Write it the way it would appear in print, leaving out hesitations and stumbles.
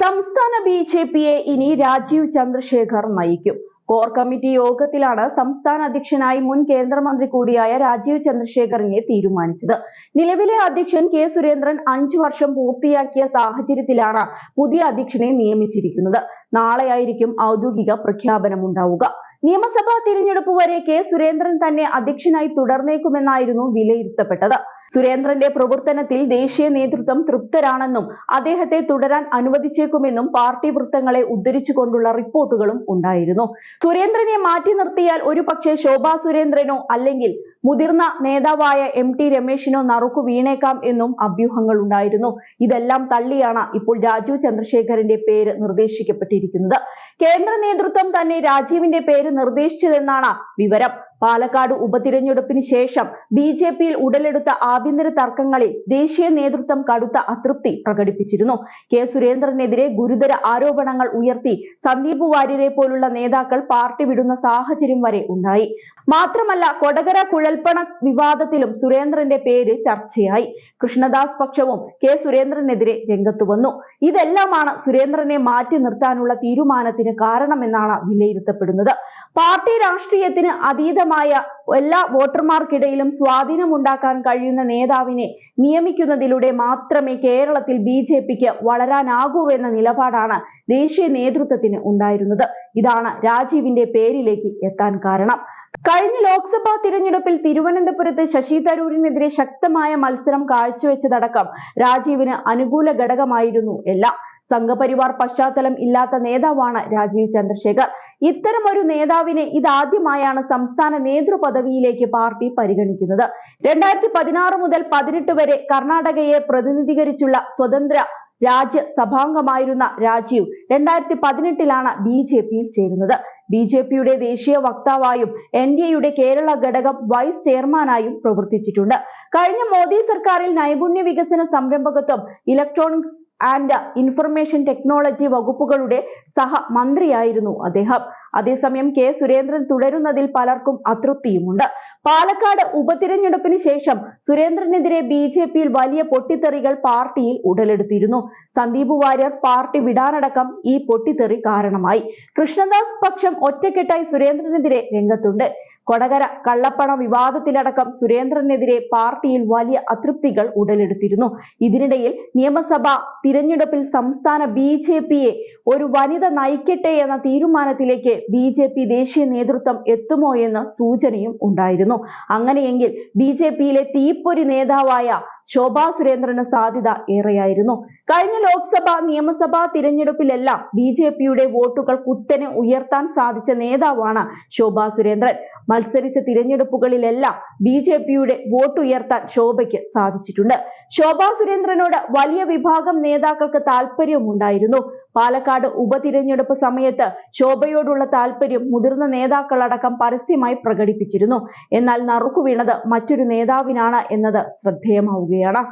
സംസ്ഥാന ബി.ജെ.പിയെ ഇനി രാജീവ് ചന്ദ്രശേഖർ നയിക്കും. കോർ കമ്മിറ്റി യോഗത്തിലാണ് സംസ്ഥാന അധ്യക്ഷനായി മുൻ കേന്ദ്രമന്ത്രി കൂടിയായ രാജീവ് ചന്ദ്രശേഖറിനെ തീരുമാനിച്ചത്. നിലവിലെ അധ്യക്ഷൻ കെ സുരേന്ദ്രൻ 5 വർഷം പൂർത്തിയാക്കിയ സാഹചര്യത്തിലാണ് പുതിയ അധ്യക്ഷനെ നിയമിച്ചിരിക്കുന്നത്. നാളെയായിരിക്കും ഔദ്യോഗിക പ്രഖ്യാപനമുണ്ടാവുക. നിയമസഭാ തിരഞ്ഞെടുപ്പ് വരെ കെ സുരേന്ദ്രൻ തന്നെ അധ്യക്ഷനായി തുടർന്നേക്കുമെന്നായിരുന്നു വിലയിരുത്തപ്പെട്ടത്. സുരേന്ദ്രന്റെ പ്രവർത്തനത്തിൽ ദേശീയ നേതൃത്വം തൃപ്തരാണെന്നും അദ്ദേഹത്തെ തുടരാൻ അനുവദിച്ചേക്കുമെന്നും പാർട്ടി വൃത്തങ്ങളെ ഉദ്ധരിച്ചുകൊണ്ടുള്ള റിപ്പോർട്ടുകളും ഉണ്ടായിരുന്നു. സുരേന്ദ്രനെ മാറ്റി നിർത്തിയാൽ ഒരുപക്ഷെ ശോഭാ സുരേന്ദ്രനോ അല്ലെങ്കിൽ മുതിർന്ന നേതാവായ എം.ടി. രമേശിനോ നറുക്കു വീണേക്കാം എന്നും അഭ്യൂഹങ്ങൾ ഉണ്ടായിരുന്നു. ഇതെല്ലാം തള്ളിയാണ് ഇപ്പോൾ രാജീവ് ചന്ദ്രശേഖറിന്റെ പേര് നിർദ്ദേശിക്കപ്പെട്ടിരിക്കുന്നത്. കേന്ദ്ര നേതൃത്വം തന്നെ രാജീവിന്റെ പേര് നിർദ്ദേശിച്ചതെന്നാണ് വിവരം. പാലക്കാട് ഉപതിരഞ്ഞെടുപ്പിന് ശേഷം ബി.ജെ.പിയിൽ ഉടലെടുത്ത ആഭ്യന്തര തർക്കങ്ങളിൽ ദേശീയ നേതൃത്വം കടുത്ത അതൃപ്തി പ്രകടിപ്പിച്ചിരുന്നു. കെ സുരേന്ദ്രനെതിരെ ഗുരുതര ആരോപണങ്ങൾ ഉയർത്തി സന്ദീപ് വാര്യരെ പോലുള്ള നേതാക്കൾ പാർട്ടി വിടുന്ന സാഹചര്യം വരെ ഉണ്ടായി. മാത്രമല്ല, കൊടകര കുഴൽപ്പണ വിവാദത്തിലും സുരേന്ദ്രന്റെ പേര് ചർച്ചയായി. കൃഷ്ണദാസ് പക്ഷവും കെ സുരേന്ദ്രനെതിരെ രംഗത്തു വന്നു. ഇതെല്ലാമാണ് സുരേന്ദ്രനെ മാറ്റി നിർത്താനുള്ള തീരുമാനത്തിന് കാരണമെന്നാണ് വിലയിരുത്തപ്പെടുന്നത്. പാർട്ടി രാഷ്ട്രീയത്തിന് അതീതമായ എല്ലാ വോട്ടർമാർക്കിടയിലും സ്വാധീനമുണ്ടാക്കാൻ കഴിയുന്ന നേതാവിനെ നിയമിക്കുന്നതിലൂടെ മാത്രമേ കേരളത്തിൽ ബി.ജെ.പിക്ക് വളരാനാകൂവെന്ന നിലപാടാണ് ദേശീയ നേതൃത്വത്തിന് ഉണ്ടായിരുന്നത്. ഇതാണ് രാജീവിന്റെ പേരിലേക്ക് എത്താൻ കാരണം. കഴിഞ്ഞ ലോക്സഭാ തിരഞ്ഞെടുപ്പിൽ തിരുവനന്തപുരത്ത് ശശി തരൂരിനെതിരെ ശക്തമായ മത്സരം കാഴ്ചവെച്ചതടക്കം രാജീവിന് അനുകൂല ഘടകമായിരുന്നു എല്ലാം. സംഘപരിവാർ പശ്ചാത്തലം ഇല്ലാത്ത നേതാവാണ് രാജീവ് ചന്ദ്രശേഖർ. ഇത്തരം ഒരു നേതാവിനെ ഇതാദ്യമായാണ് സംസ്ഥാന നേതൃപദവിയിലേക്ക് പാർട്ടി പരിഗണിക്കുന്നത്. 2016 മുതൽ 18 വരെ കർണാടകയെ പ്രതിനിധീകരിച്ചുള്ള സ്വതന്ത്ര രാജ്യസഭാംഗമായിരുന്ന രാജീവ് 2018 ബി.ജെ.പിയിൽ ചേരുന്നത്. ബി.ജെ.പിയുടെ ദേശീയ വക്താവായും എൻ.ഡി.എയുടെ കേരള ഘടകം വൈസ് ചെയർമാനായും പ്രവർത്തിച്ചിട്ടുണ്ട്. കഴിഞ്ഞ മോദി സർക്കാരിൽ നൈപുണ്യ വികസന സംരംഭകത്വം, ഇലക്ട്രോണിക്സ് ആൻഡ് ഇൻഫർമേഷൻ ടെക്നോളജി വകുപ്പുകളുടെ സഹമന്ത്രിയായിരുന്നു അദ്ദേഹം. അതേസമയം കെ സുരേന്ദ്രൻ തുടരുന്നതിൽ പലർക്കും അതൃപ്തിയുമുണ്ട്. പാലക്കാട് ഉപതിരഞ്ഞെടുപ്പിന് ശേഷം സുരേന്ദ്രനെതിരെ ബി.ജെ.പിയിൽ വലിയ പൊട്ടിത്തെറികൾ പാർട്ടിയിൽ ഉടലെടുത്തിരുന്നു. സന്ദീപ് വാര്യർ പാർട്ടി വിടാനടക്കം ഈ പൊട്ടിത്തെറി കാരണമായി. കൃഷ്ണദാസ് പക്ഷം ഒറ്റക്കെട്ടായി സുരേന്ദ്രനെതിരെ രംഗത്തുണ്ട്. കൊടകര കള്ളപ്പണ വിവാദത്തിലടക്കം സുരേന്ദ്രനെതിരെ പാർട്ടിയിൽ വലിയ അതൃപ്തികൾ ഉടലെടുത്തിരുന്നു. ഇതിനിടയിൽ നിയമസഭാ തിരഞ്ഞെടുപ്പിൽ സംസ്ഥാന ബി.ജെ.പിയെ ഒരു വനിത നയിക്കട്ടെ എന്ന തീരുമാനത്തിലേക്ക് ബി.ജെ.പി ദേശീയ നേതൃത്വം എത്തുമോ എന്ന സൂചനയും ഉണ്ടായിരുന്നു. അങ്ങനെയെങ്കിൽ ബി.ജെ.പിയിലെ തീപ്പൊരി നേതാവായ ശോഭാ സുരേന്ദ്രന് സാധ്യത ഏറെയായിരുന്നു. കഴിഞ്ഞ ലോക്സഭാ നിയമസഭാ തിരഞ്ഞെടുപ്പിലെല്ലാം ബി.ജെ.പിയുടെ വോട്ടുകൾ കുത്തനെ ഉയർത്താൻ സാധിച്ച നേതാവാണ് ശോഭാ സുരേന്ദ്രൻ. മത്സരിച്ച തിരഞ്ഞെടുപ്പുകളിലെല്ലാം ബി.ജെ.പിയുടെ വോട്ട് ഉയർത്താൻ ശോഭയ്ക്ക് സാധിച്ചിട്ടുണ്ട്. ശോഭാ സുരേന്ദ്രനോട് വലിയ വിഭാഗം നേതാക്കൾക്ക് താല്പര്യമുണ്ടായിരുന്നു. പാലക്കാട് ഉപതിരഞ്ഞെടുപ്പ് സമയത്ത് ശോഭയോടുള്ള താല്പര്യം മുതിർന്ന നേതാക്കളടക്കം പരസ്യമായി പ്രകടിപ്പിച്ചിരുന്നു. എന്നാൽ നറുക്കു വീണത് മറ്റൊരു നേതാവിനാണ് എന്നത് ശ്രദ്ധേയമാവുകയാണ്.